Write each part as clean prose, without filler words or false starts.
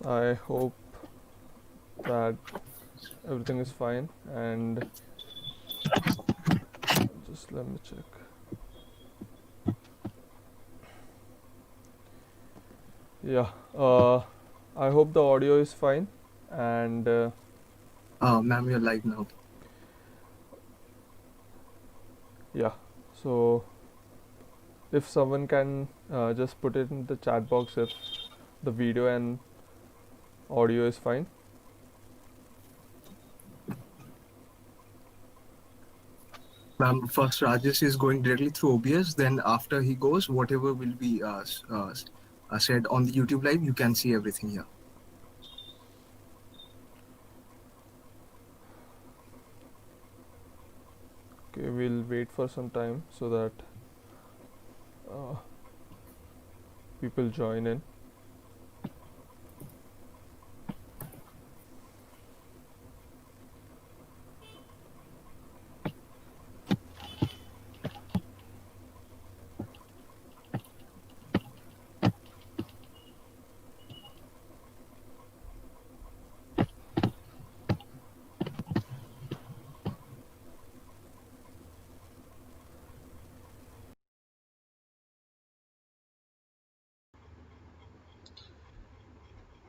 I hope that everything is fine, and just let me check. Yeah, I hope the audio is fine, and Ma'am, you're live now. yeah, so if someone can just put it in the chat box if the video and audio is fine. Ma'am, first Rajesh is going directly through OBS. Then after he goes, whatever will be said on the YouTube live, you can see everything here. Okay, we'll wait for some time so that uh, people join in.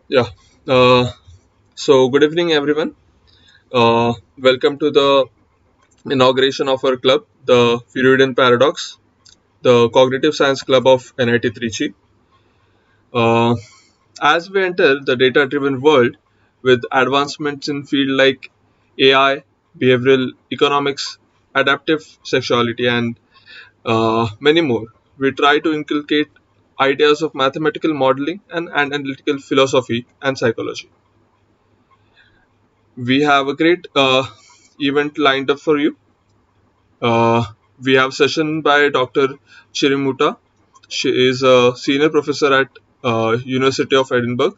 Yeah. Uh, so good evening, everyone. Welcome to the inauguration of our club, the Freudian Paradox, the Cognitive Science Club of NIT Trichy. Uh, as we enter the data-driven world with advancements in fields like AI, behavioral economics, adaptive sexuality, and many more, we try to inculcate ideas of mathematical modeling and analytical philosophy and psychology. We have a great event lined up for you. Uh, we have session by Dr. Chirimuuta. She is a senior professor at University of Edinburgh.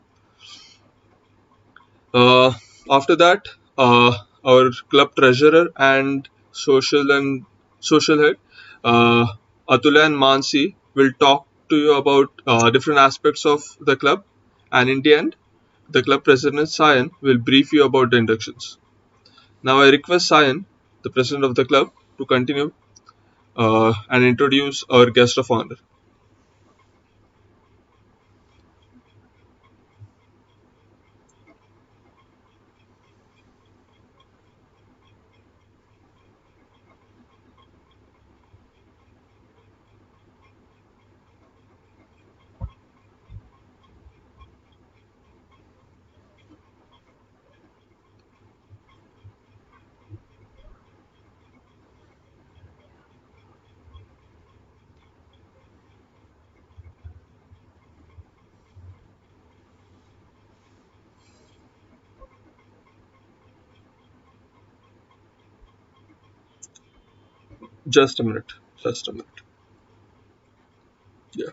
Uh, After that, our club treasurer and social head, uh, Atulya and Mansi, will talk to you about different aspects of the club. And in the end, the club president Sayan will brief you about the inductions. Now I request Sayan, the president of the club, to continue and introduce our guest of honor. Just a minute. Just a minute. Yeah.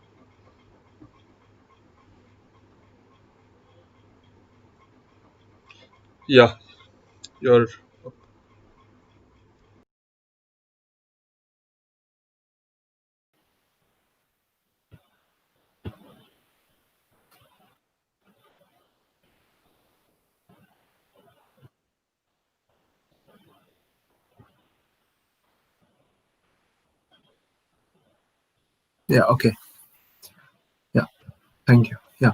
Yeah. You're. Yeah, okay. Yeah, thank you. Yeah.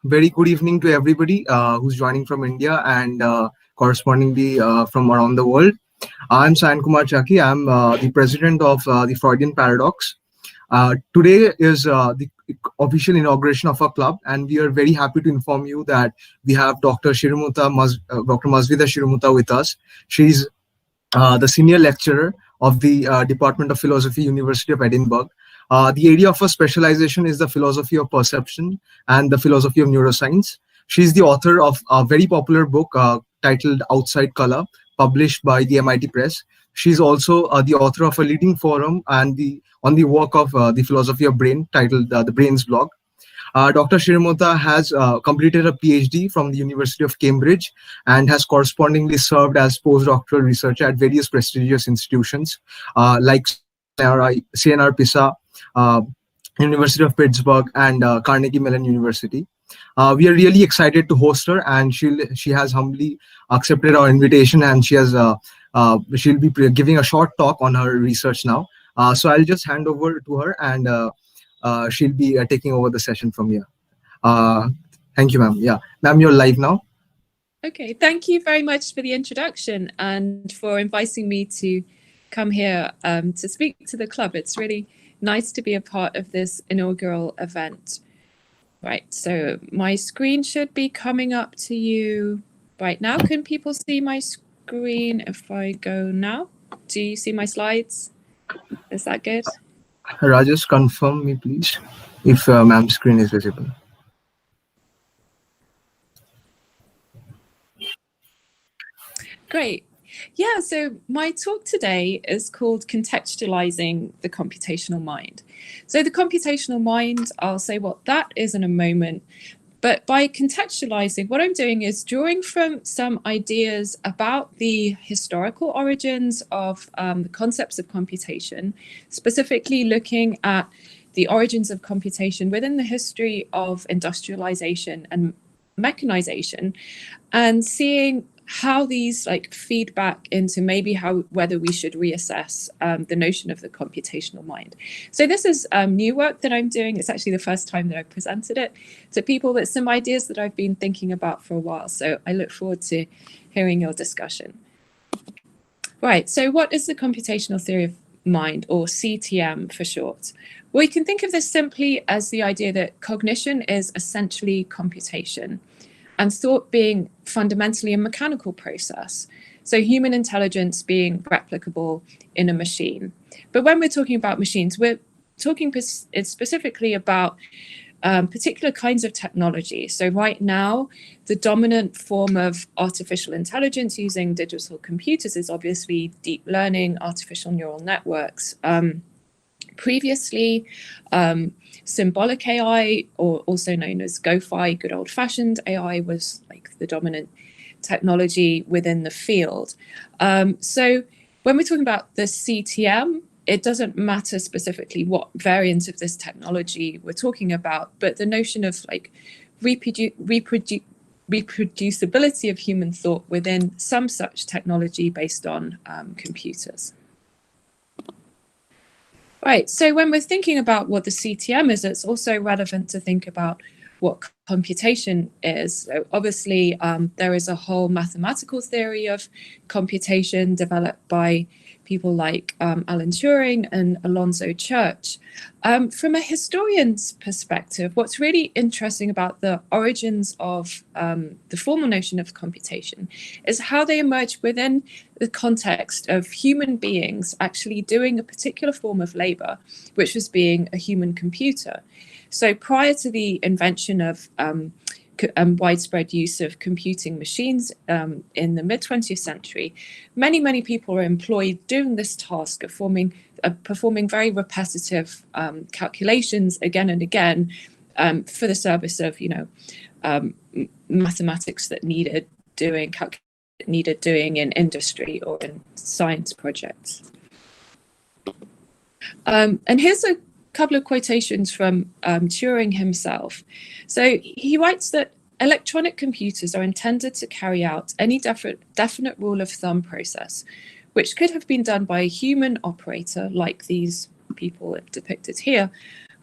Very good evening to everybody who's joining from India and correspondingly from around the world. I'm Sayan Kumar Chaki. I'm the president of the Freudian Paradox. Today is the official inauguration of our club, and we are very happy to inform you that we have Dr. Mazviita Chirimuuta with us. She's the senior lecturer of the Department of Philosophy, University of Edinburgh. The area of her specialization is the philosophy of perception and the philosophy of neuroscience. She's the author of a very popular book titled Outside Color, published by the MIT Press. She's also the author of a leading forum and on the work of the philosophy of brain, titled The Brain's Blog. Dr. Chirimuuta has completed a PhD from the University of Cambridge and has correspondingly served as postdoctoral researcher at various prestigious institutions like CNR Pisa, uh, University of Pittsburgh, and Carnegie Mellon University. We are really excited to host her, and she has humbly accepted our invitation, and she'll be giving a short talk on her research now. So I'll just hand over to her, and she'll be taking over the session from here. Thank you, ma'am. Yeah, ma'am, you're live now. Okay, thank you very much for the introduction and for inviting me to come here to speak to the club. It's really nice to be a part of this inaugural event. Right, so my screen should be coming up to you right now. Can people see my screen if I go now? Do you see my slides? Is that good? Rajesh, confirm me, please, if ma'am's screen is visible. Great. Yeah, so my talk today is called Contextualizing the Computational Mind. So the computational mind, I'll say what that is in a moment. But by contextualizing, what I'm doing is drawing from some ideas about the historical origins of the concepts of computation, specifically looking at the origins of computation within the history of industrialization and mechanization, and seeing how these feed back into maybe whether we should reassess the notion of the computational mind. So this is new work that I'm doing. It's actually the first time that I've presented it to people, but some ideas that I've been thinking about for a while. So I look forward to hearing your discussion. Right, so what is the computational theory of mind, or CTM for short? Well, you can think of this simply as the idea that cognition is essentially computation, and thought being fundamentally a mechanical process. So human intelligence being replicable in a machine. But when we're talking about machines, we're talking specifically about particular kinds of technology. So right now, the dominant form of artificial intelligence using digital computers is obviously deep learning, artificial neural networks. Previously, symbolic AI, or also known as GoFi, good old-fashioned AI, was the dominant technology within the field. So when we're talking about the CTM, it doesn't matter specifically what variant of this technology we're talking about, but the notion of reproducibility of human thought within some such technology based on computers. Right, so when we're thinking about what the CTM is, it's also relevant to think about what computation is. So obviously, there is a whole mathematical theory of computation developed by people like Alan Turing and Alonzo Church. From a historian's perspective, what's really interesting about the origins of the formal notion of computation is how they emerge within the context of human beings actually doing a particular form of labor, which was being a human computer. So prior to the invention of widespread use of computing machines in the mid-20th century, many people are employed doing this task of performing very repetitive calculations again and again for the service of mathematics that needed doing in industry or in science projects. And here's a couple of quotations from Turing himself. So he writes that electronic computers are intended to carry out any definite rule of thumb process, which could have been done by a human operator, like these people depicted here,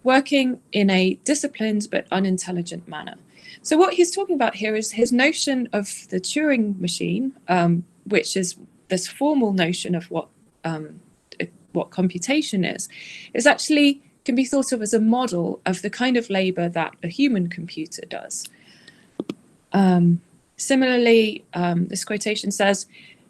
working in a disciplined but unintelligent manner. So what he's talking about here is his notion of the Turing machine, which is this formal notion of what computation is actually can be thought of as a model of the kind of labor that a human computer does. Similarly, this quotation says,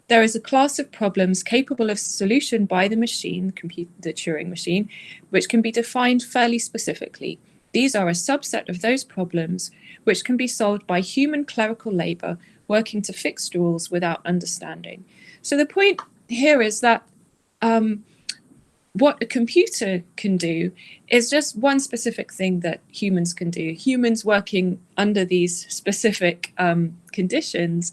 there is a class of problems capable of solution by the machine, the Turing machine, which can be defined fairly specifically. These are a subset of those problems which can be solved by human clerical labor working to fixed rules without understanding. So the point here is that what a computer can do is just one specific thing that humans can do. Humans working under these specific conditions,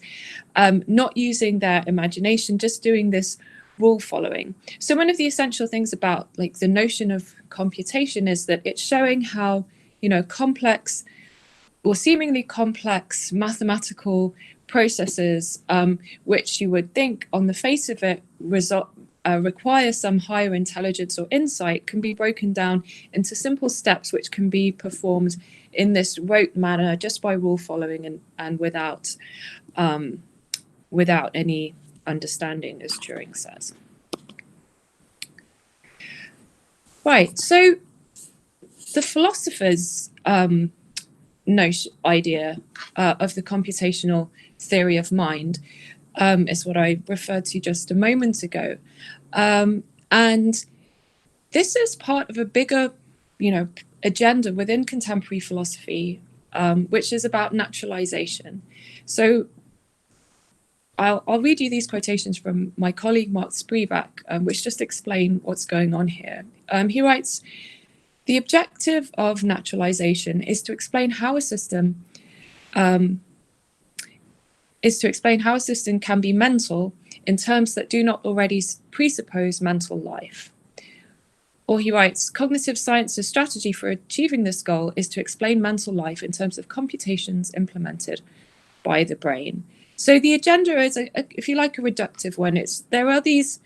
not using their imagination, just doing this rule following. So one of the essential things about the notion of computation is that it's showing how complex or seemingly complex mathematical processes, which you would think on the face of it require some higher intelligence or insight, can be broken down into simple steps which can be performed in this rote manner just by rule following and without any understanding, as Turing says. Right, so the philosophers' idea of the computational theory of mind is what I referred to just a moment ago. And this is part of a bigger, agenda within contemporary philosophy, which is about naturalization. So I'll read you these quotations from my colleague Mark Spivak, which just explain what's going on here. He writes, "The objective of naturalization is to explain how a system can be mental in terms that do not already presuppose mental life." Or he writes, "Cognitive science's strategy for achieving this goal is to explain mental life in terms of computations implemented by the brain." So the agenda is, if you like, a reductive one. There are these,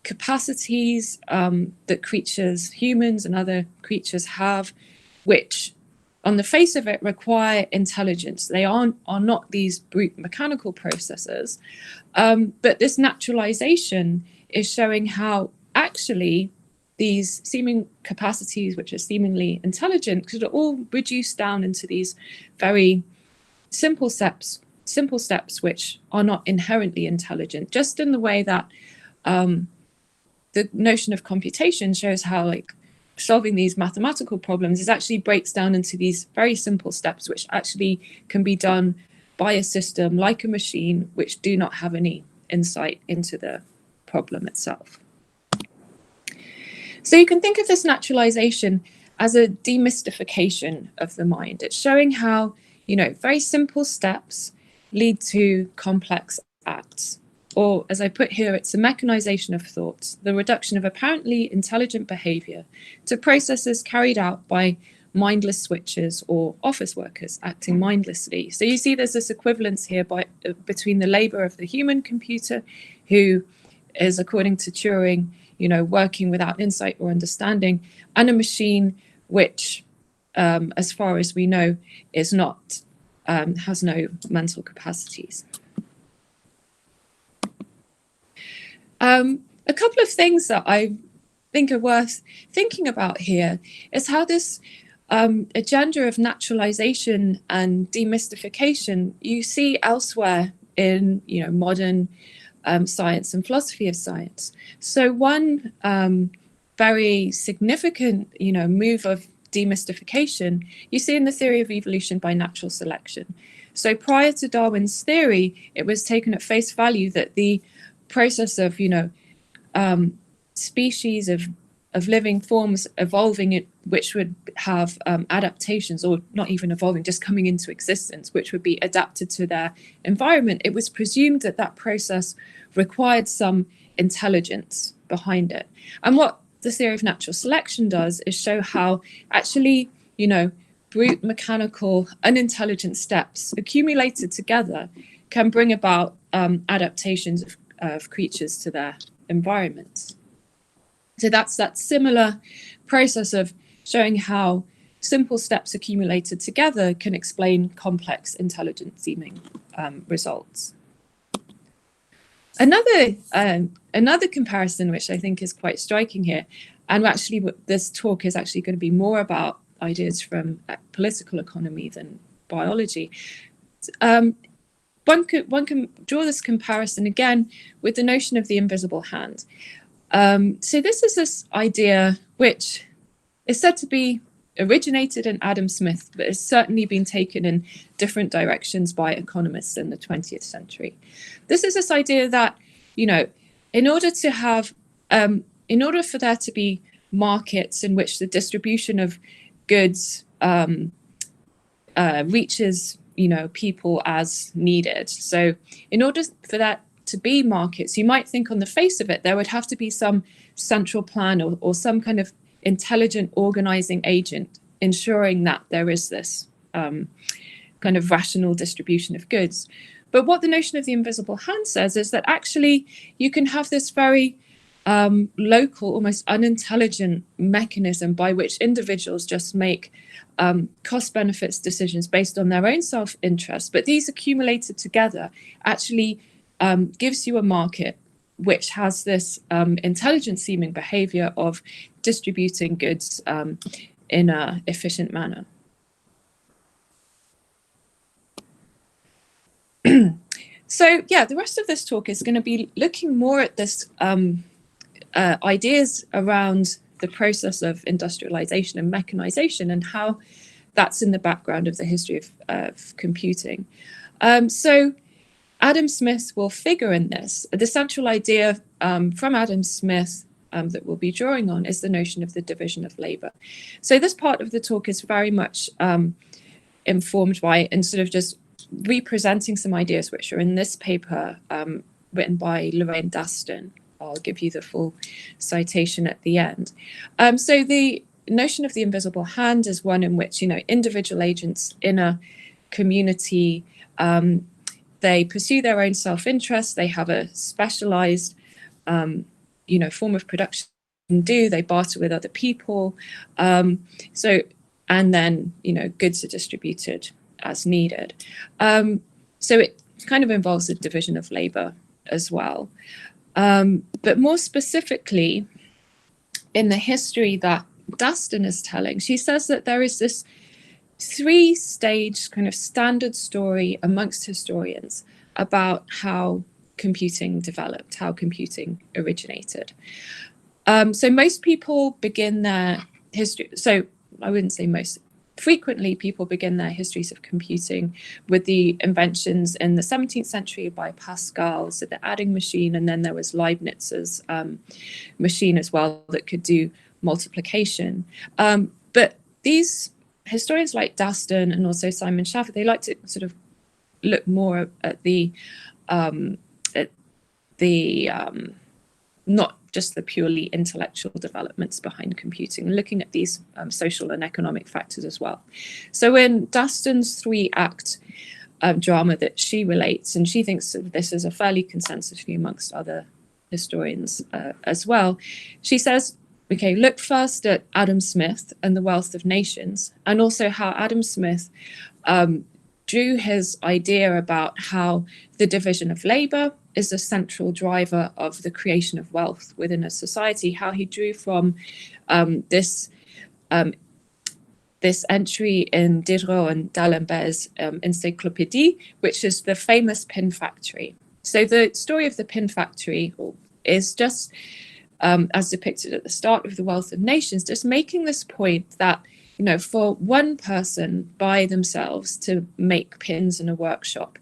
capacities that creatures, humans and other creatures have, which on the face of it require intelligence. They are not these brute mechanical processes, but this naturalization is showing how actually these seeming capacities, which are seemingly intelligent, could all reduce down into these very simple steps which are not inherently intelligent, just in the way that the notion of computation shows how solving these mathematical problems is actually breaks down into these very simple steps which actually can be done by a system like a machine, which do not have any insight into the problem itself. So you can think of this naturalization as a demystification of the mind. It's showing how, very simple steps lead to complex acts. Or, as I put here, it's a mechanization of thoughts, the reduction of apparently intelligent behavior to processes carried out by mindless switchers or office workers acting mindlessly. So you see there's this equivalence here between the labor of the human computer, who is, according to Turing, working without insight or understanding, and a machine which, as far as we know, is not, has no mental capacities. A couple of things that I think are worth thinking about here is how this agenda of naturalization and demystification you see elsewhere in modern science and philosophy of science. So one very significant move of demystification you see in the theory of evolution by natural selection. So prior to Darwin's theory, it was taken at face value that the process of species of living forms evolving, which would have adaptations, or not even evolving, just coming into existence, which would be adapted to their environment. It was presumed that that process required some intelligence behind it. And what the theory of natural selection does is show how actually, brute, mechanical, unintelligent steps accumulated together can bring about adaptations of creatures to their environments. So that's that similar process of showing how simple steps accumulated together can explain complex, intelligent seeming results. Another comparison, which I think is quite striking here, and actually this talk is actually going to be more about ideas from political economy than biology. One can draw this comparison again with the notion of the invisible hand. So this is this idea which is said to be originated in Adam Smith, but has certainly been taken in different directions by economists in the 20th century. This is this idea that, in order for there to be markets in which the distribution of goods reaches, people as needed. So in order for that to be markets, you might think on the face of it, there would have to be some central plan or some kind of intelligent organizing agent ensuring that there is this kind of rational distribution of goods. But what the notion of the invisible hand says is that actually you can have this very local, almost unintelligent mechanism by which individuals just make cost benefits decisions based on their own self-interest, but these accumulated together actually gives you a market which has this intelligent seeming behavior of distributing goods in an efficient manner. So yeah, the rest of this talk is going to be looking more at this ideas around the process of industrialization and mechanization and how that's in the background of the history of computing. So Adam Smith will figure in this. The central idea from Adam Smith that we'll be drawing on is the notion of the division of labor. So this part of the talk is very much informed by and sort of just representing some ideas which are in this paper written by Lorraine Daston. I'll give you the full citation at the end. So the notion of the invisible hand is one in which, individual agents in a community, they pursue their own self-interest, they have a specialized, form of production they barter with other people. And then, goods are distributed as needed. So it kind of involves a division of labor as well. But more specifically, in the history that Daston is telling, she says that there is this three-stage kind of standard story amongst historians about how computing developed, how computing originated. So most people begin their history, so I wouldn't say most, frequently people begin their histories of computing with the inventions in the 17th century by Pascal, so the adding machine, and then there was Leibniz's machine as well that could do multiplication. But these historians like Daston and also Simon Schaffer, they like to sort of look more at the not just the purely intellectual developments behind computing, looking at these social and economic factors as well. So in Daston's three-act drama that she relates, and she thinks this is a fairly consensus view amongst other historians as well, she says, okay, look first at Adam Smith and the Wealth of Nations, and also how Adam Smith drew his idea about how the division of labor is a central driver of the creation of wealth within a society, how he drew from this entry in Diderot and D'Alembert's Encyclopédie, which is the famous pin factory. So the story of the pin factory is just, as depicted at the start of The Wealth of Nations, just making this point that, for one person by themselves to make pins in a workshop,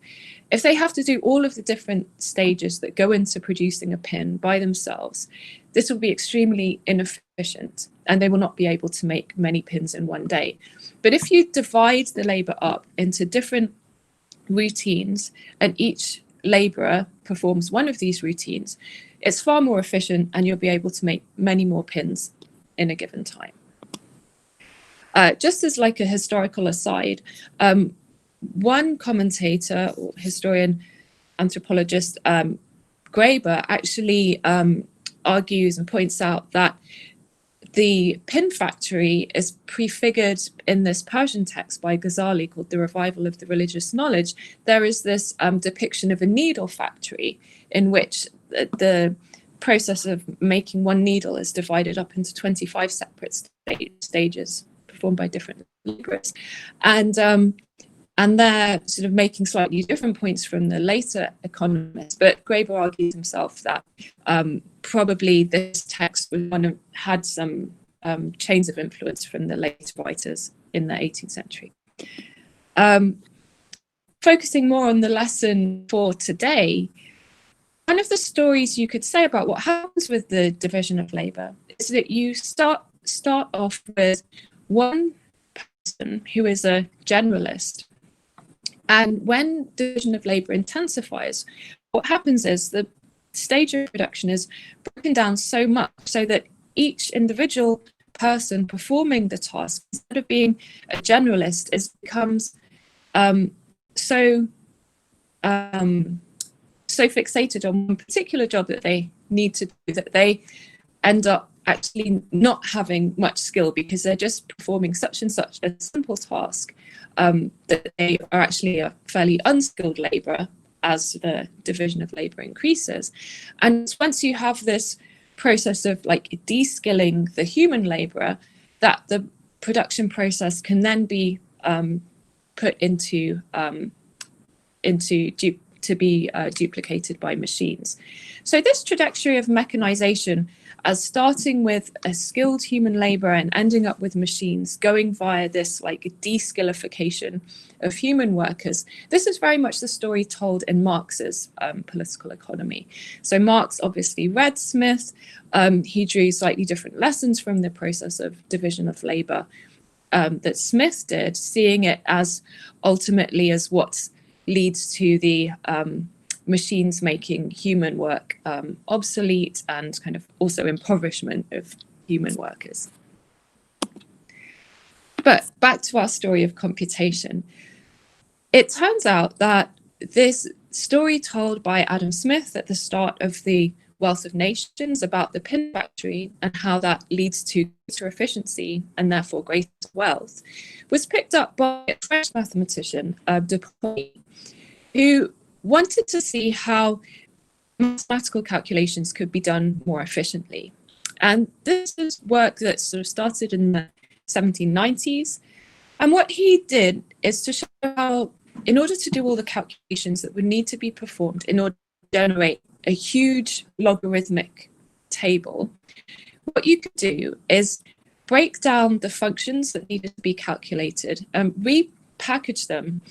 if they have to do all of the different stages that go into producing a pin by themselves, this will be extremely inefficient and they will not be able to make many pins in one day. But if you divide the labor up into different routines and each laborer performs one of these routines, it's far more efficient and you'll be able to make many more pins in a given time. Just as like a historical aside, one commentator or historian, anthropologist, Graeber, actually argues and points out that the pin factory is prefigured in this Persian text by Ghazali called The Revival of the Religious Knowledge. There is this depiction of a needle factory in which the process of making one needle is divided up into 25 separate stages performed by different laborers. And they're sort of making slightly different points from the later economists. But Graeber argues himself that probably this text had some chains of influence from the later writers in the 18th century. Focusing more on the lesson for today, one of the stories you could say about what happens with the division of labor is that you start off with one person who is a generalist. And when division of labor intensifies, what happens is the stage of production is broken down so much so that each individual person performing the task, instead of being a generalist, becomes so fixated on one particular job that they need to do that they end up actually not having much skill, because they're just performing such and such a simple task that they are actually a fairly unskilled labourer as the division of labour increases. And once you have this process of like de-skilling the human labourer, that the production process can then be put into to be duplicated by machines. So this trajectory of mechanization, as starting with a skilled human labourer and ending up with machines, going via this like de-skillification of human workers, this is very much the story told in Marx's political economy. So Marx obviously read Smith. He drew slightly different lessons from the process of division of labour that Smith did, seeing it as ultimately as what leads to the machines making human work obsolete, and kind of also impoverishment of human workers. But back to our story of computation. It turns out that this story told by Adam Smith at the start of the Wealth of Nations about the pin factory and how that leads to greater efficiency and therefore greater wealth was picked up by a French mathematician, Dept, who wanted to see how mathematical calculations could be done more efficiently. And this is work that sort of started in the 1790s. And what he did is to show how, in order to do all the calculations that would need to be performed in order to generate a huge logarithmic table, what you could do is break down the functions that needed to be calculated and repackage them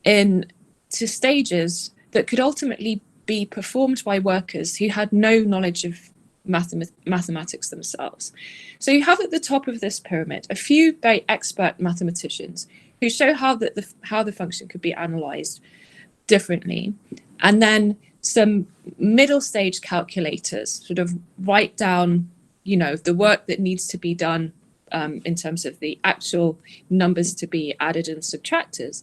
into stages that could ultimately be performed by workers who had no knowledge of mathematics themselves. So you have at the top of this pyramid a few very expert mathematicians who show how the function could be analysed differently, and then some middle stage calculators sort of write down, you know, the work that needs to be done in terms of the actual numbers to be added and subtracted.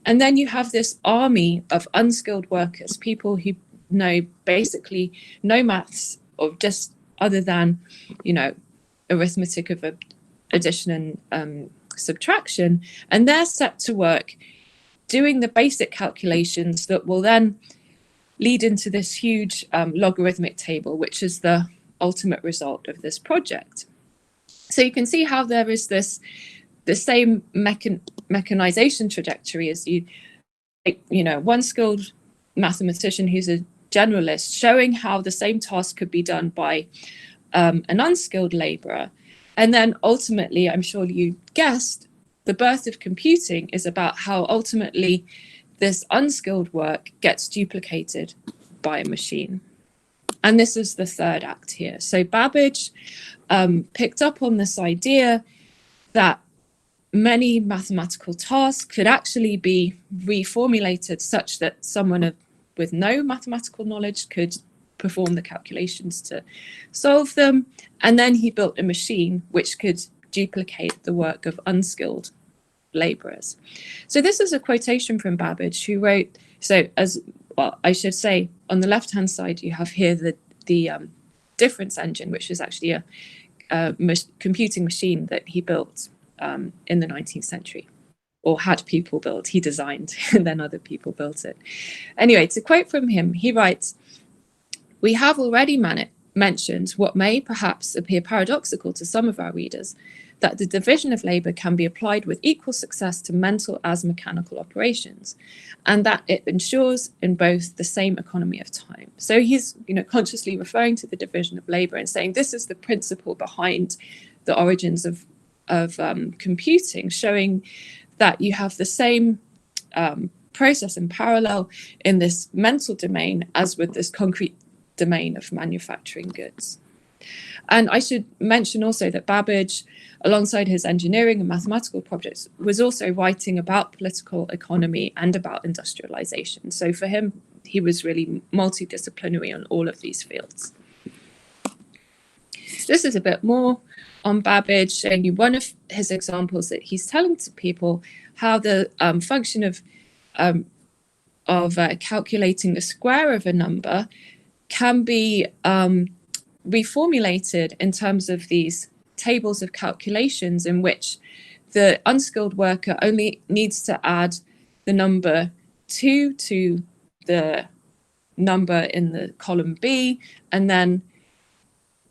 And then you have this army of unskilled workers, people who know basically no maths, or just other than, you know, arithmetic of addition and subtraction, and they're set to work doing the basic calculations that will then lead into this huge logarithmic table, which is the ultimate result of this project. So you can see how there is the same mechanization trajectory as you know, one skilled mathematician who's a generalist showing how the same task could be done by an unskilled laborer. And then ultimately, I'm sure you guessed, the birth of computing is about how ultimately this unskilled work gets duplicated by a machine. And this is the third act here. So Babbage picked up on this idea that many mathematical tasks could actually be reformulated such that someone with no mathematical knowledge could perform the calculations to solve them. And then he built a machine which could duplicate the work of unskilled laborers. So this is a quotation from Babbage, who wrote, so as well, I should say, on the left-hand side, you have here the difference engine, which is actually a computing machine that he built in the 19th century, or had people built. He designed, and then other people built it. Anyway, to quote from him, he writes, "We have already mentioned what may perhaps appear paradoxical to some of our readers, that the division of labour can be applied with equal success to mental as mechanical operations, and that it ensures in both the same economy of time." So he's, you know, consciously referring to the division of labour and saying this is the principle behind the origins of computing, showing that you have the same process in parallel in this mental domain as with this concrete domain of manufacturing goods. And I should mention also that Babbage, alongside his engineering and mathematical projects, was also writing about political economy and about industrialization. So for him, he was really multidisciplinary on all of these fields. This is a bit more on Babbage, showing you one of his examples that he's telling to people how the function of calculating the square of a number can be reformulated in terms of these tables of calculations in which the unskilled worker only needs to add the number 2 to the number in the column B, and then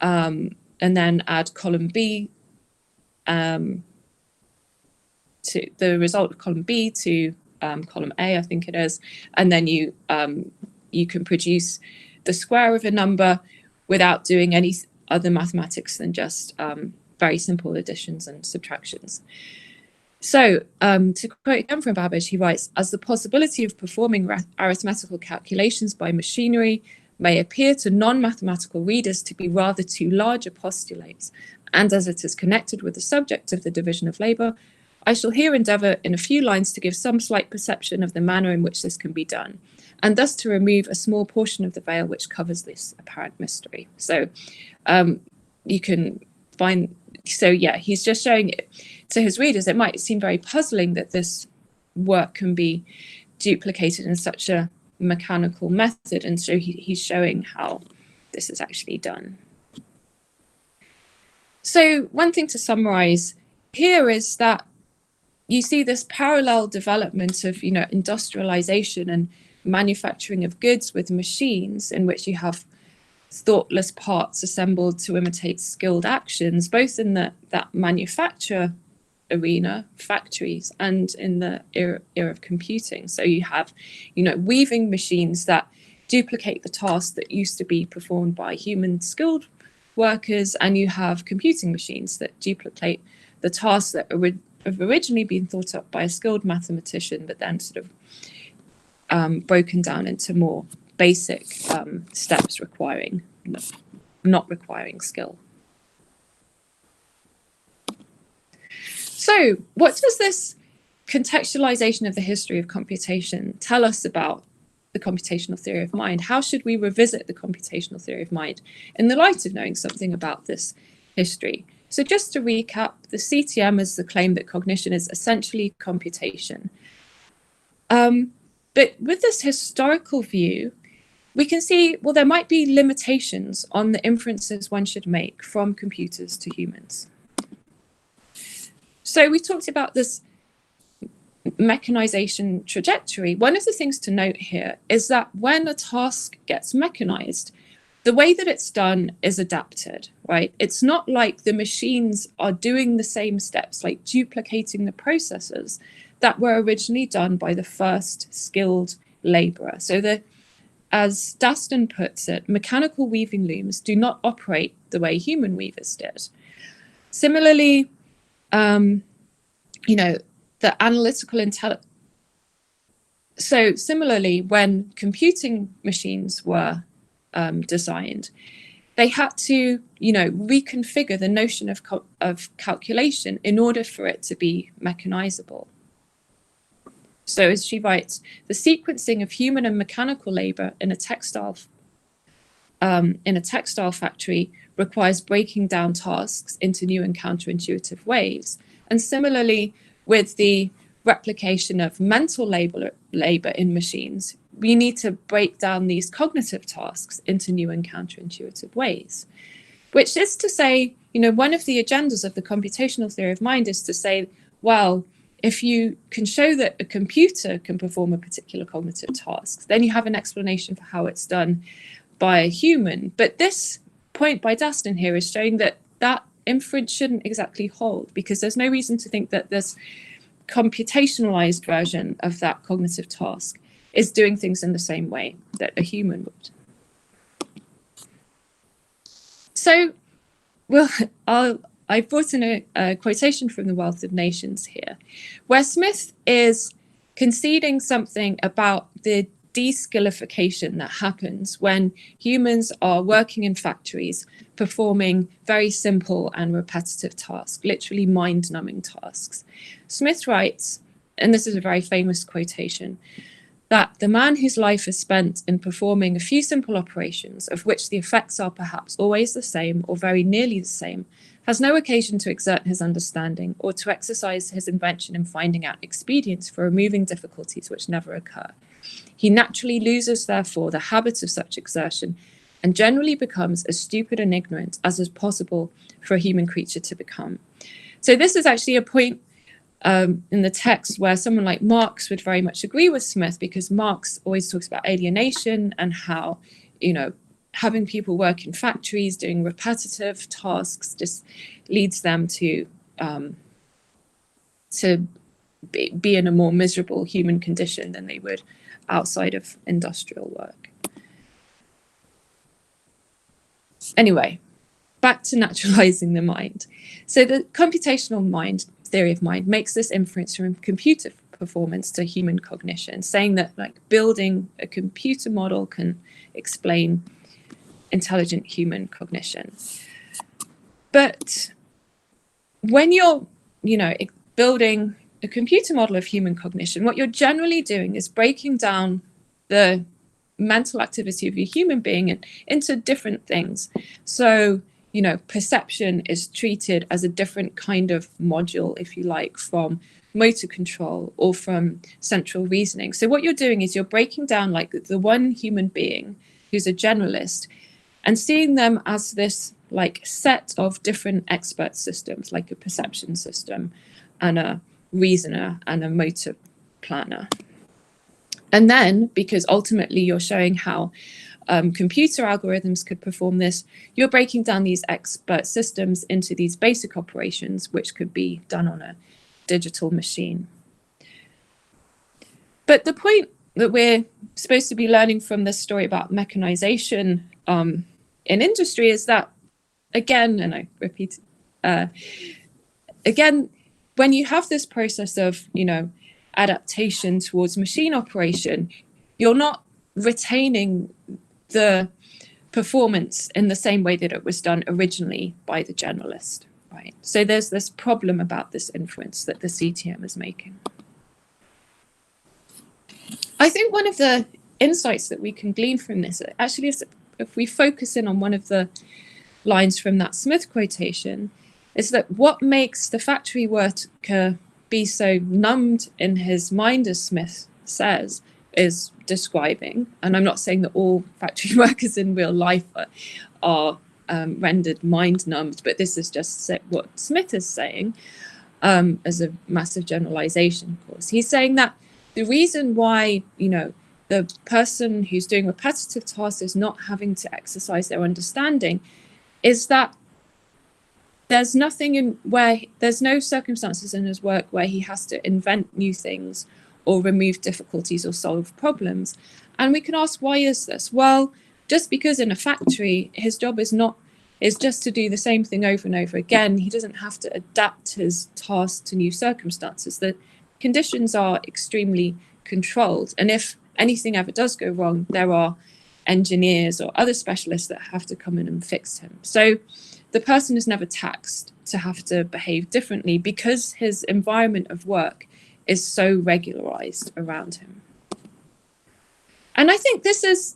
add column B to the result of column B to column A, I think it is, and then you can produce the square of a number without doing any other mathematics than just very simple additions and subtractions. So to quote again from Babbage, he writes, as the possibility of performing arithmetical calculations by machinery may appear to non-mathematical readers to be rather too large a postulate, and as it is connected with the subject of the division of labour, I shall here endeavour in a few lines to give some slight perception of the manner in which this can be done, and thus to remove a small portion of the veil which covers this apparent mystery. So you can find, so yeah, he's just showing it to his readers. It might seem very puzzling that this work can be duplicated in such a mechanical method, and so he's showing how this is actually done. So one thing to summarize here is that you see this parallel development of, you know, industrialization and manufacturing of goods with machines, in which you have thoughtless parts assembled to imitate skilled actions, both in that manufacture arena, factories, and in the era of computing. So you have, you know, weaving machines that duplicate the tasks that used to be performed by human skilled workers, and you have computing machines that duplicate the tasks that have originally been thought up by a skilled mathematician, but then sort of broken down into more basic steps requiring, not requiring skill. So what does this contextualization of the history of computation tell us about the computational theory of mind? How should we revisit the computational theory of mind in the light of knowing something about this history? So just to recap, the CTM is the claim that cognition is essentially computation. But with this historical view, we can see, well, there might be limitations on the inferences one should make from computers to humans. So we talked about this mechanization trajectory. One of the things to note here is that when a task gets mechanized, the way that it's done is adapted, right? It's not like the machines are doing the same steps, like duplicating the processes that were originally done by the first skilled laborer. So as Daston puts it, mechanical weaving looms do not operate the way human weavers did. Similarly, you know, the analytical intelligence. So similarly, when computing machines were designed, they had to, you know, reconfigure the notion of calculation in order for it to be mechanizable. So as she writes, the sequencing of human and mechanical labor in a textile factory requires breaking down tasks into new and counterintuitive ways. And similarly, with the replication of mental labor in machines, we need to break down these cognitive tasks into new and counterintuitive ways, which is to say, you know, one of the agendas of the computational theory of mind is to say, well, if you can show that a computer can perform a particular cognitive task, then you have an explanation for how it's done by a human. But this point by Daston here is showing that that inference shouldn't exactly hold, because there's no reason to think that this computationalized version of that cognitive task is doing things in the same way that a human would. So, well, I've brought in a quotation from The Wealth of Nations here, where Smith is conceding something about the de-skillification that happens when humans are working in factories, performing very simple and repetitive tasks, literally mind-numbing tasks. Smith writes, and this is a very famous quotation, that the man whose life is spent in performing a few simple operations, of which the effects are perhaps always the same or very nearly the same, has no occasion to exert his understanding or to exercise his invention in finding out expedients for removing difficulties which never occur. He naturally loses, therefore, the habit of such exertion and generally becomes as stupid and ignorant as is possible for a human creature to become. So this is actually a point in the text where someone like Marx would very much agree with Smith, because Marx always talks about alienation and how, having people work in factories doing repetitive tasks just leads them to be in a more miserable human condition than they would outside of industrial work. Anyway, back to naturalizing the mind. So the computational mind, theory of mind, makes this inference from computer performance to human cognition, saying that building a computer model can explain intelligent human cognition. But when you're, building a computer model of human cognition, what you're generally doing is breaking down the mental activity of a human being into different things. So, perception is treated as a different kind of module, if you like, from motor control or from central reasoning. So what you're doing is you're breaking down the one human being who's a generalist and seeing them as this set of different expert systems, like a perception system and a reasoner and a motor planner. And then, because ultimately you're showing how computer algorithms could perform this, you're breaking down these expert systems into these basic operations, which could be done on a digital machine. But the point that we're supposed to be learning from this story about mechanization in industry is that, again, and I repeat, again, when you have this process of, adaptation towards machine operation, you're not retaining the performance in the same way that it was done originally by the generalist, right? So there's this problem about this inference that the CTM is making. I think one of the insights that we can glean from this actually is if we focus in on one of the lines from that Smith quotation, is that what makes the factory worker be so numbed in his mind, as Smith says, is describing, and I'm not saying that all factory workers in real life are rendered mind numbed, but this is just what Smith is saying as a massive generalization, of course. He's saying that the reason why, the person who's doing repetitive tasks is not having to exercise their understanding is that there's no circumstances in his work where he has to invent new things or remove difficulties or solve problems. And we can ask, why is this? Well, just because in a factory, his job is just to do the same thing over and over again. He doesn't have to adapt his task to new circumstances. The conditions are extremely controlled. And if anything ever does go wrong, there are engineers or other specialists that have to come in and fix him. So the person is never taxed to have to behave differently because his environment of work is so regularized around him. And I think this is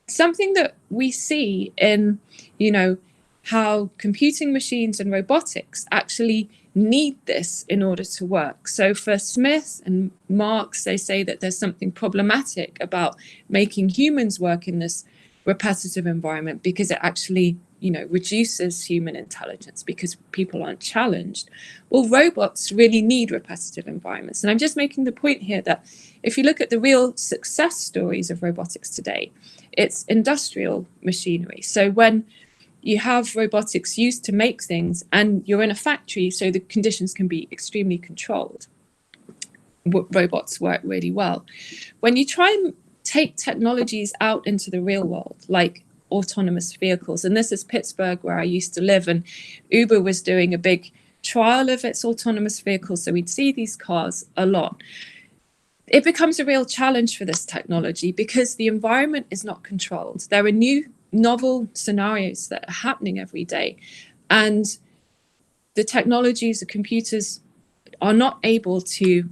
something that we see in, how computing machines and robotics actually need this in order to work. So for Smith and Marx, they say that there's something problematic about making humans work in this repetitive environment because it actually reduces human intelligence because people aren't challenged. Well, robots really need repetitive environments. And I'm just making the point here that if you look at the real success stories of robotics today, it's industrial machinery. So when you have robotics used to make things and you're in a factory, so the conditions can be extremely controlled, robots work really well. When you try and take technologies out into the real world, like autonomous vehicles, and this is Pittsburgh where I used to live, and Uber was doing a big trial of its autonomous vehicles, so we'd see these cars a lot. It becomes a real challenge for this technology because the environment is not controlled. There are new novel scenarios that are happening every day, and the technologies, the computers are not able to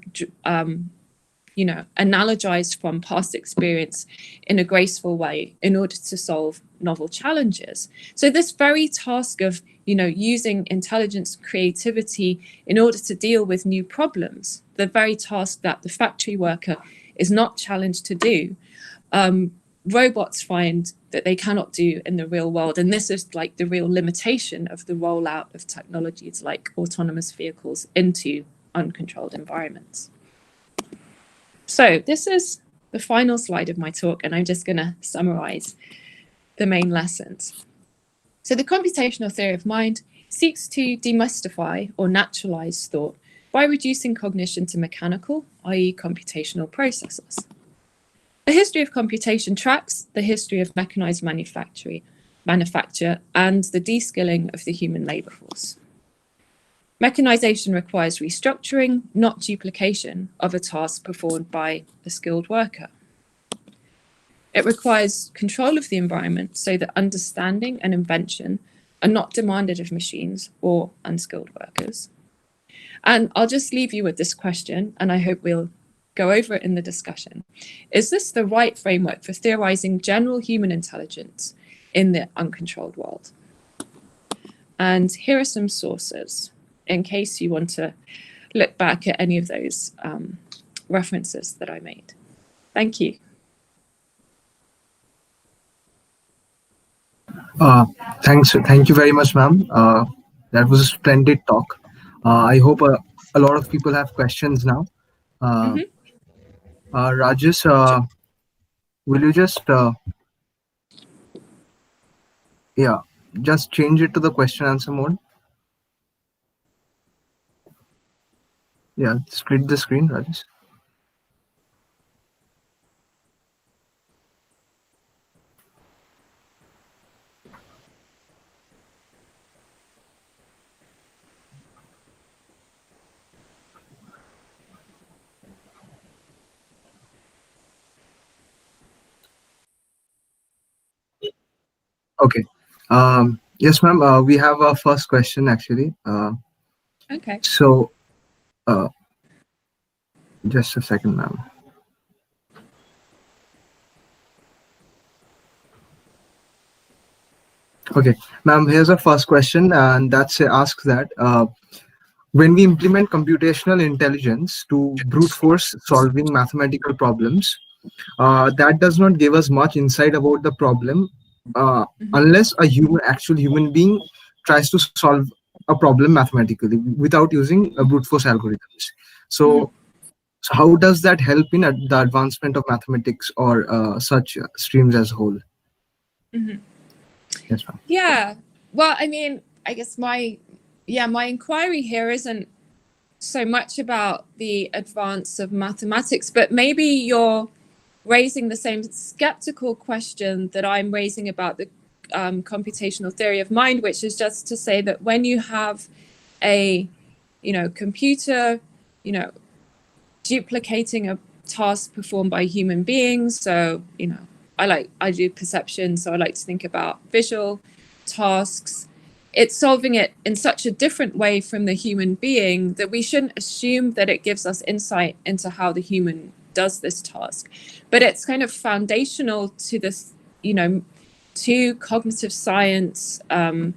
analogized from past experience in a graceful way in order to solve novel challenges. So this very task of, using intelligence, creativity in order to deal with new problems, the very task that the factory worker is not challenged to do, robots find that they cannot do in the real world. And this is like the real limitation of the rollout of technologies like autonomous vehicles into uncontrolled environments. So this is the final slide of my talk, and I'm just going to summarize the main lessons. So the computational theory of mind seeks to demystify or naturalize thought by reducing cognition to mechanical, i.e. computational processes. The history of computation tracks the history of mechanized manufacture and the de-skilling of the human labor force. Mechanization requires restructuring, not duplication, of a task performed by a skilled worker. It requires control of the environment so that understanding and invention are not demanded of machines or unskilled workers. And I'll just leave you with this question, and I hope we'll go over it in the discussion. Is this the right framework for theorizing general human intelligence in the uncontrolled world? And here are some sources, in case you want to look back at any of those references that I made. Thank you. Thank you very much, ma'am. That was a splendid talk. I hope a lot of people have questions now. Rajesh, will you just just change it to the question answer mode? Yeah, split the screen, Rajesh. Okay. Yes, ma'am. We have our first question actually. Okay. So, just a second, ma'am. Okay, ma'am. Here's our first question, and asks that when we implement computational intelligence to brute force solving mathematical problems, that does not give us much insight about the problem unless a actual human being tries to solve a problem mathematically without using a brute force algorithms. So how does that help in the advancement of mathematics or such streams as a whole? Yes, ma'am. Yeah. Well, I mean, I guess my inquiry here isn't so much about the advance of mathematics, but maybe you're raising the same skeptical question that I'm raising about the computational theory of mind, which is just to say that when you have a, computer, duplicating a task performed by human beings. So, I do perception, so I like to think about visual tasks. It's solving it in such a different way from the human being that we shouldn't assume that it gives us insight into how the human does this task. But it's kind of foundational to this, to cognitive science and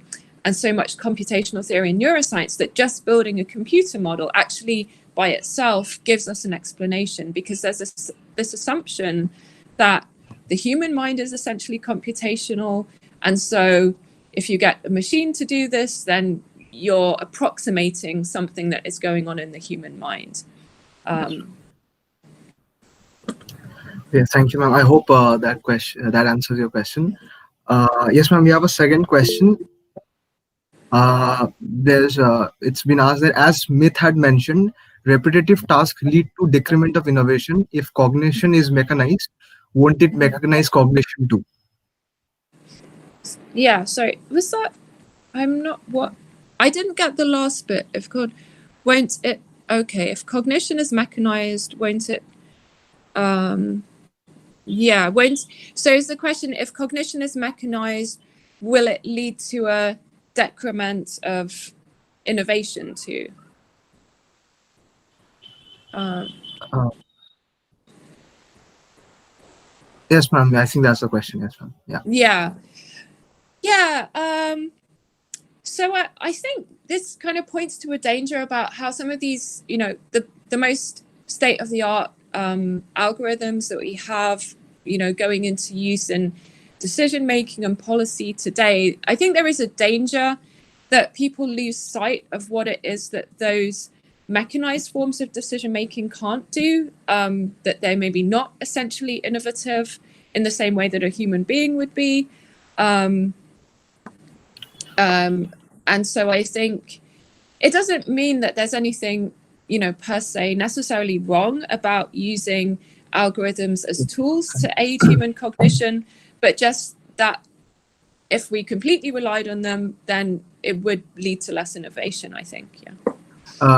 so much computational theory and neuroscience that just building a computer model actually by itself gives us an explanation, because there's this assumption that the human mind is essentially computational. And so if you get a machine to do this, then you're approximating something that is going on in the human mind. Yeah, thank you, ma'am. I hope that answers your question. Yes, ma'am. We have a second question. It's been asked that, as Smith had mentioned, repetitive tasks lead to decrement of innovation. If cognition is mechanized, won't it mechanize cognition too? Yeah, sorry. Was that? I didn't get the last bit. Won't it? Okay, if cognition is mechanized, won't it? Yeah, won't. So is the question, if cognition is mechanized, will it lead to a decrement of innovation too? Yes, ma'am. I think that's the question. Yes, ma'am. Yeah. So I think this kind of points to a danger about how some of these, the most state-of-the-art algorithms that we have, going into use in decision making and policy today. I think there is a danger that people lose sight of what it is that those mechanized forms of decision making can't do, that they're maybe not essentially innovative in the same way that a human being would be. And so I think it doesn't mean that there's anything, per se necessarily wrong about using algorithms as tools to aid human cognition, but just that if we completely relied on them, then it would lead to less innovation, I think. Yeah.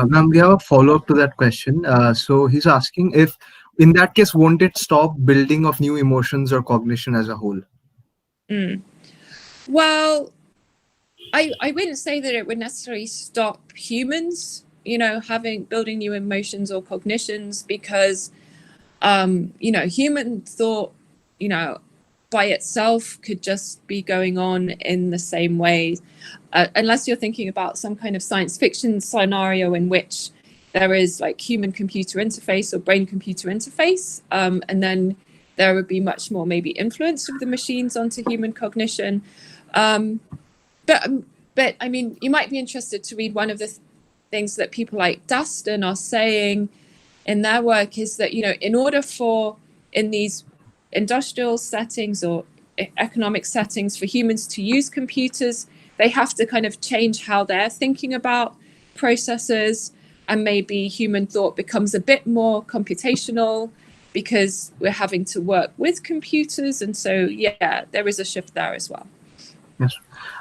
Ma'am, we have a follow-up to that question. So he's asking if, in that case, won't it stop building of new emotions or cognition as a whole? Well, I wouldn't say that it would necessarily stop humans, building new emotions or cognitions, because, human thought, by itself could just be going on in the same way, unless you're thinking about some kind of science fiction scenario in which there is like human-computer interface or brain-computer interface, and then there would be much more maybe influence of the machines onto human cognition. But I mean, you might be interested to read one of the things that people like Dustin are saying in their work is that, in order for, in these industrial settings or economic settings, for humans to use computers, they have to kind of change how they're thinking about processes, and maybe human thought becomes a bit more computational because we're having to work with computers. And so, yeah, there is a shift there as well. Yes.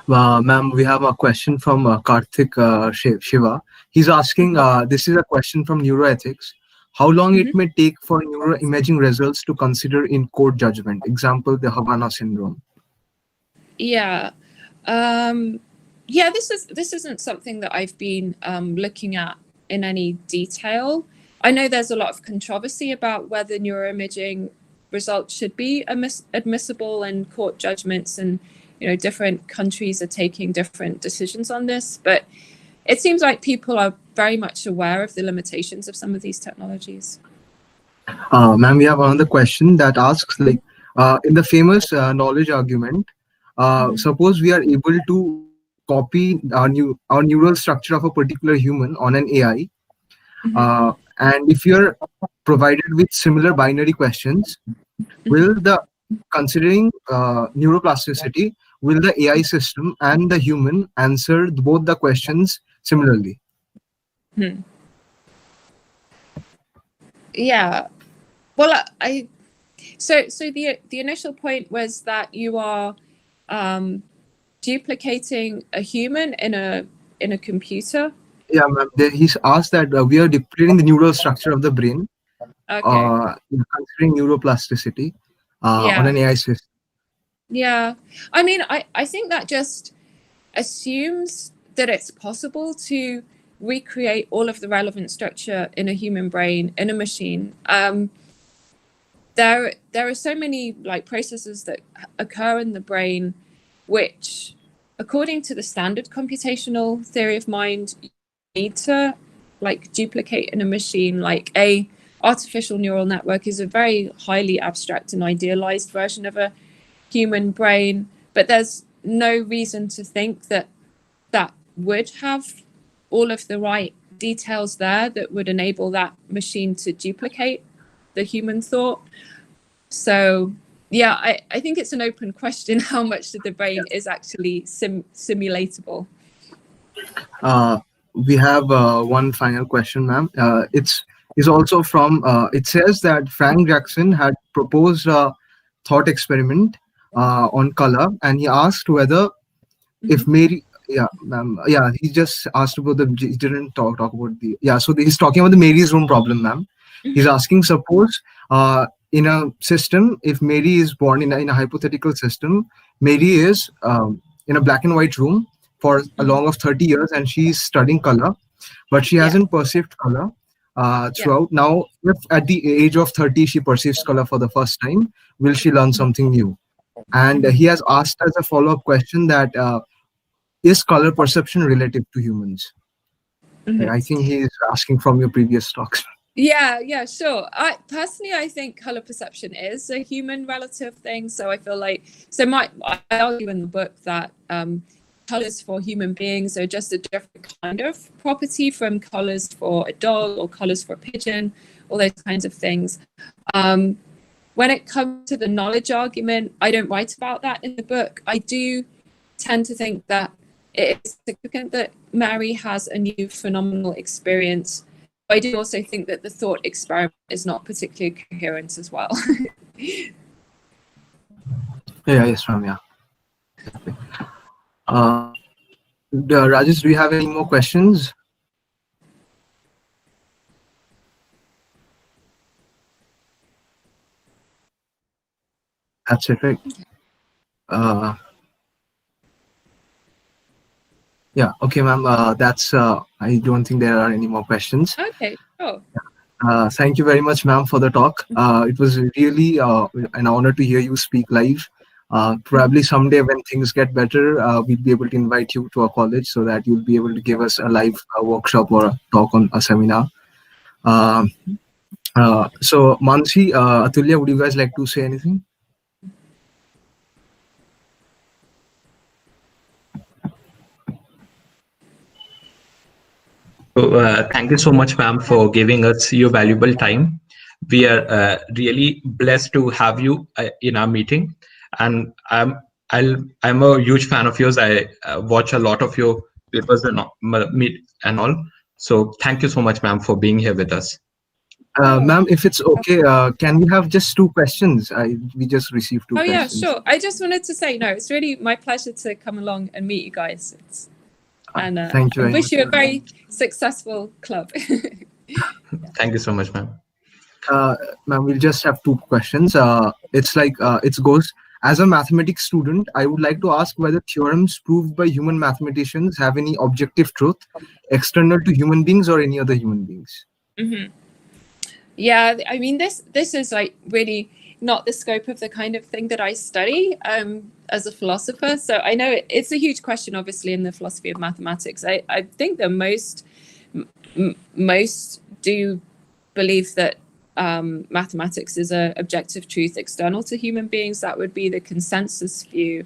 Ma'am, we have a question from Karthik Shiva. He's asking, this is a question from neuroethics. How long it may take for neuroimaging results to consider in court judgment? Example, the Havana syndrome. Yeah. This isn't something that I've been looking at in any detail. I know there's a lot of controversy about whether neuroimaging results should be admissible in court judgments, and different countries are taking different decisions on this, but it seems like people are very much aware of the limitations of some of these technologies. Ma'am, we have another question that asks, in the famous knowledge argument, suppose we are able to copy our neural structure of a particular human on an AI, and if you're provided with similar binary questions, will considering neuroplasticity, will the AI system and the human answer both the questions similarly? Yeah. Well, so the initial point was that you are duplicating a human in a computer. Yeah, ma'am. He's asked that we are duplicating the neural structure of the brain, considering neuroplasticity on an AI system. Yeah, I mean, I think that just assumes that it's possible to recreate all of the relevant structure in a human brain in a machine. There are so many processes that occur in the brain, which, according to the standard computational theory of mind, you need to duplicate in a machine. Like a artificial neural network is a very highly abstract and idealized version of a human brain, but there's no reason to think that would have all of the right details there that would enable that machine to duplicate the human thought. So yeah, I think it's an open question how much of the brain is actually simulatable. We have one final question, ma'am. It's also from, it says that Frank Jackson had proposed a thought experiment on color, and he asked whether if Mary, he just asked about he didn't talk about so he's talking about the Mary's room problem, ma'am. He's asking, suppose in a system, if Mary is born in a hypothetical system, Mary is in a black and white room for a long of 30 years, and she's studying color, but she hasn't perceived color. throughout. Now, if at the age of 30 she perceives color for the first time, will she learn something new? And he has asked as a follow-up question that is color perception relative to humans? I think he is asking from your previous talks. Yeah, sure. I think color perception is a human relative thing. So I feel like, I argue in the book that colors for human beings are just a different kind of property from colors for a dog or colors for a pigeon, all those kinds of things. When it comes to the knowledge argument, I don't write about that in the book. I do tend to think that it is significant that Mary has a new phenomenal experience. I do also think that the thought experiment is not particularly coherent as well. Yes, ma'am. Yeah. Rajesh, do you have any more questions? That's it, right? Yeah. Okay, ma'am. That's. I don't think there are any more questions. Okay. Sure. Thank you very much, ma'am, for the talk. It was really an honor to hear you speak live. Probably someday when things get better, we'll be able to invite you to our college so that you'll be able to give us a live workshop or a talk on a seminar. So, Mansi, Atulya, would you guys like to say anything? Thank you so much, ma'am, for giving us your valuable time. We are really blessed to have you in our meeting, and I'm a huge fan of yours. I watch a lot of your papers and all. So thank you so much, ma'am, for being here with us. Ma'am, if it's okay, can we have just 2 questions? We just received 2 questions. Yeah, sure. I just wanted to say, no, it's really my pleasure to come along and meet you guys. And thank you. I wish you a very successful club. Thank you so much, ma'am. Ma'am, we'll just have 2 questions. It's like it goes. As a mathematics student, I would like to ask whether theorems proved by human mathematicians have any objective truth external to human beings or any other human beings. Yeah, I mean, this is like really not the scope of the kind of thing that I study as a philosopher. So I know it's a huge question, obviously, in the philosophy of mathematics. I think that most do believe that mathematics is an objective truth external to human beings. That would be the consensus view.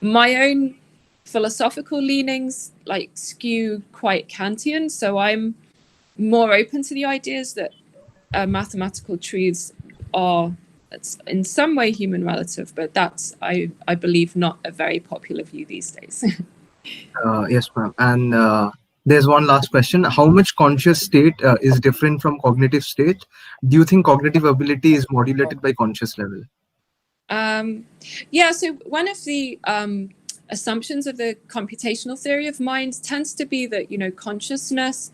My own philosophical leanings like skew quite Kantian, so I'm more open to the ideas that mathematical truths are in some way human relative, but that's I believe not a very popular view these days. Yes, ma'am. And there's one last question. How much conscious state is different from cognitive state? Do you think cognitive ability is modulated by conscious level? Yeah, so one of the assumptions of the computational theory of mind tends to be that, consciousness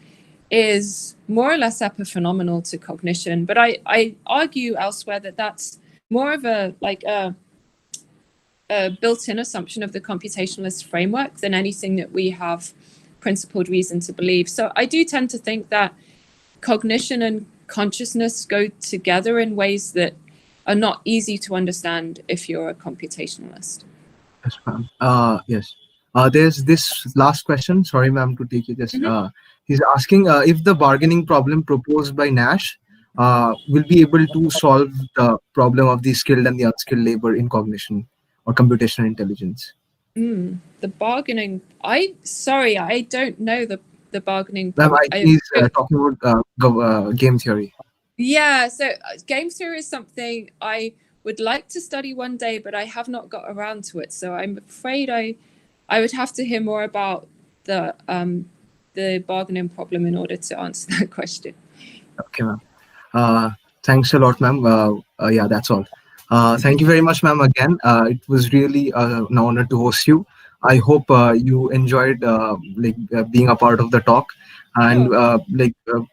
is more or less epiphenomenal to cognition. But I argue elsewhere that that's more of a built-in assumption of the computationalist framework than anything that we have principled reason to believe. So I do tend to think that cognition and consciousness go together in ways that are not easy to understand if you're a computationalist. Yes, ma'am. Yes. There's this last question. Sorry, ma'am, to take it. He's asking if the bargaining problem proposed by Nash will be able to solve the problem of the skilled and the unskilled labor in cognition or computational intelligence. The bargaining. I don't know the bargaining. Ma'am, he's talking about game theory. Yeah, so game theory is something I would like to study one day, but I have not got around to it. So I'm afraid I would have to hear more about the bargaining problem in order to answer that question. Okay, ma'am. Thanks a lot, ma'am. Yeah, that's all. Thank you very much, ma'am. Again, it was really an honor to host you. I hope you enjoyed being a part of the talk, and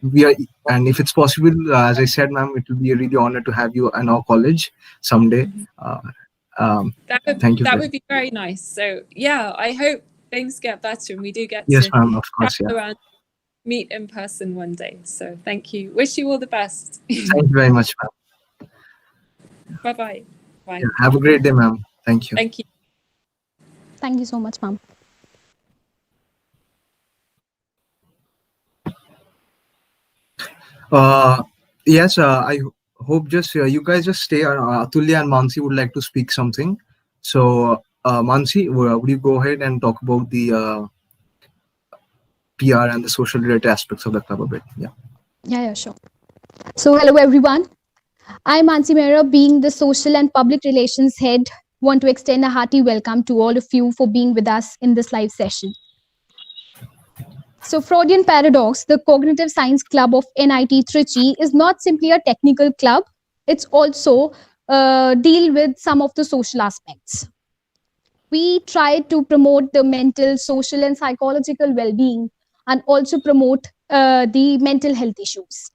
we are. And if it's possible, as I said, ma'am, it will be a really honor to have you in our college someday. Thank you. That would be very nice. So yeah, I hope things get better and we do get yes, to ma'am. Of course, yeah. around meet in person one day. So thank you. Wish you all the best. Thank you very much, ma'am. Bye-bye. Bye. Yeah, have a great day, ma'am. Thank you. Thank you. Thank you so much, ma'am. Yes, I hope just you guys just stay. Atulya and Mansi would like to speak something. So, Mansi, would you go ahead and talk about the PR and the social related aspects of the club a bit? Yeah. Yeah, sure. So, hello everyone. I'm Mansi Mehra, being the social and public relations head. Want to extend a hearty welcome to all of you for being with us in this live session. So, Freudian Paradox, the Cognitive Science Club of NIT Trichy, is not simply a technical club. It's also deal with some of the social aspects. We try to promote the mental, social, and psychological well-being, and also promote the mental health issues.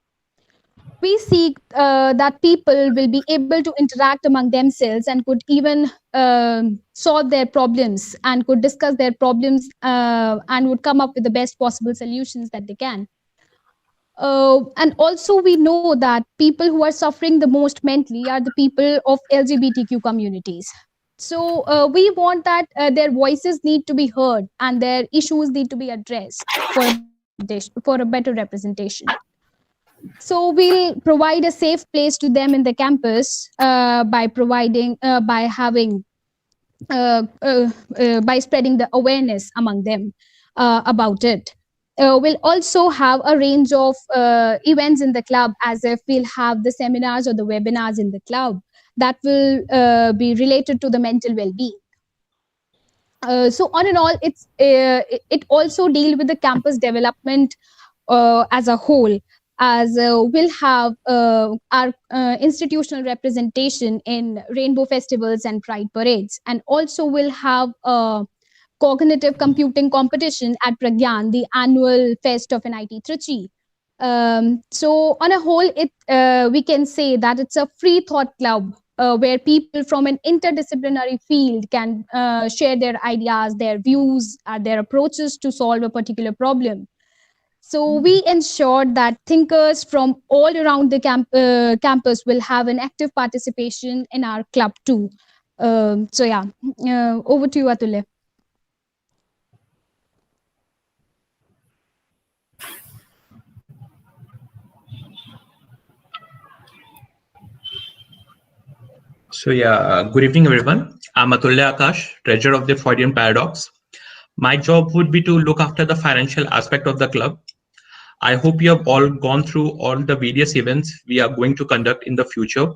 We seek that people will be able to interact among themselves and could even solve their problems and could discuss their problems and would come up with the best possible solutions that they can. And also we know that people who are suffering the most mentally are the people of LGBTQ communities. So we want that their voices need to be heard and their issues need to be addressed for a better representation. So we'll provide a safe place to them in the campus by providing, by having, by spreading the awareness among them about it. We'll also have a range of events in the club, as if we'll have the seminars or the webinars in the club that will be related to the mental well-being. So on and all, it also deals with the campus development as a whole, as we'll have our institutional representation in rainbow festivals and pride parades, and also we'll have a cognitive computing competition at Pragyan, the annual fest of NIT Trichy. So on a whole, we can say that it's a free thought club where people from an interdisciplinary field can share their ideas, their views, their approaches to solve a particular problem. So we ensure that thinkers from all around the campus will have an active participation in our club too. So yeah, over to you, Atulya. So yeah, good evening, everyone. I'm Atulya Akash, treasurer of the Freudian Paradox. My job would be to look after the financial aspect of the club. I hope you have all gone through all the various events we are going to conduct in the future.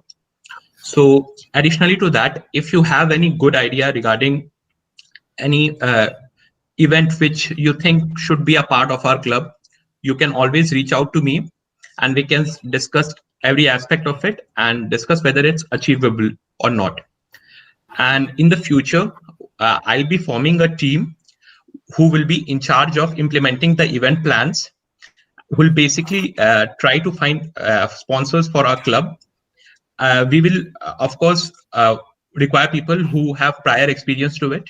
So additionally to that, if you have any good idea regarding any event which you think should be a part of our club, you can always reach out to me and we can discuss every aspect of it and discuss whether it's achievable or not. And in the future, I'll be forming a team who will be in charge of implementing the event plans, will basically try to find sponsors for our club. We will, of course, require people who have prior experience to it.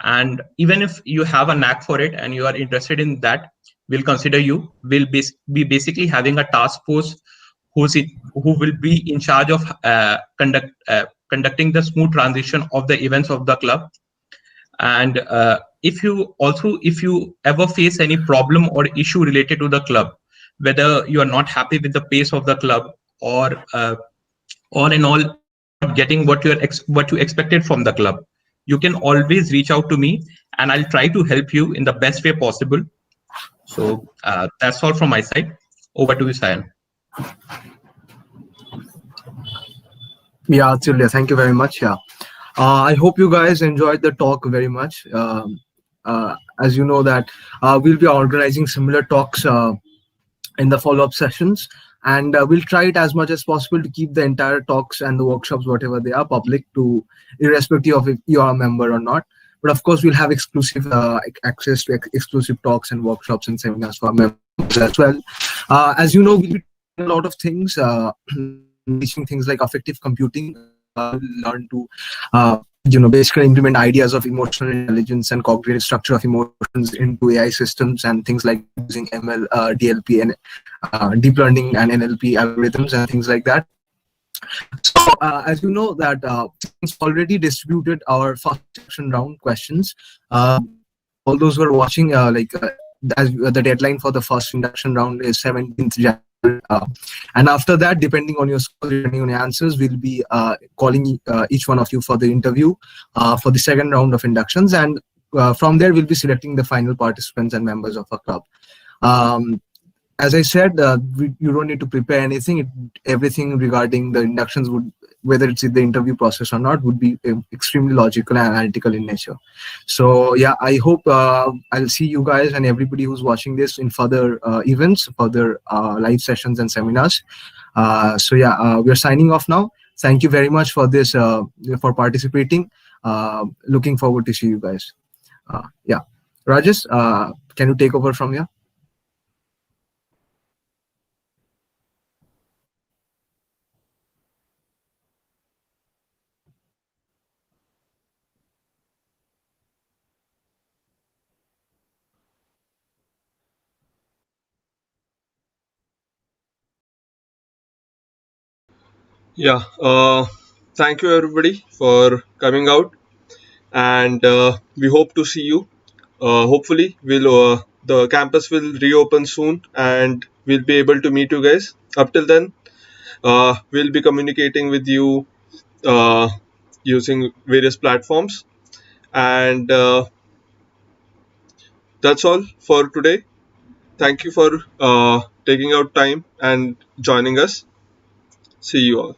And even if you have a knack for it and you are interested in that, we'll consider you. We'll be basically having a task force who will be in charge of conducting the smooth transition of the events of the club. And if you ever face any problem or issue related to the club, whether you are not happy with the pace of the club or all in all you're not getting what you expected from the club, you can always reach out to me and I'll try to help you in the best way possible. So that's all from my side. Over to you, Sayan. Yeah, Atulya, thank you very much. Yeah. I hope you guys enjoyed the talk very much. As you know that we'll be organizing similar talks in the follow-up sessions, and we'll try it as much as possible to keep the entire talks and the workshops, whatever they are, public, to irrespective of if you are a member or not. But of course, we'll have exclusive access to exclusive talks and workshops and seminars for our members as well. As you know, we'll be doing a lot of things, teaching things like affective computing. Learn to basically implement ideas of emotional intelligence and cognitive structure of emotions into AI systems and things like using ML, DLP, and deep learning and NLP algorithms and things like that. So, as you know, that since already distributed our first section round questions, all those who are watching, as the deadline for the first induction round is 17th January. And after that, depending on your score, depending on your answers, we'll be calling each one of you for the interview for the second round of inductions. And from there, we'll be selecting the final participants and members of our club. As I said, you don't need to prepare anything. Everything regarding the inductions would, whether it's in the interview process or not, would be extremely logical and analytical in nature. So yeah, I hope I'll see you guys and everybody who's watching this in further events, further live sessions and seminars. So yeah, we're signing off now. Thank you very much for this, for participating. Looking forward to see you guys. Yeah, Rajesh, can you take over from here? Yeah, thank you everybody for coming out, and we hope to see you. Hopefully, the campus will reopen soon, and we'll be able to meet you guys. Up till then, we'll be communicating with you uh, using various platforms, and that's all for today. Thank you for taking out time and joining us. See you all.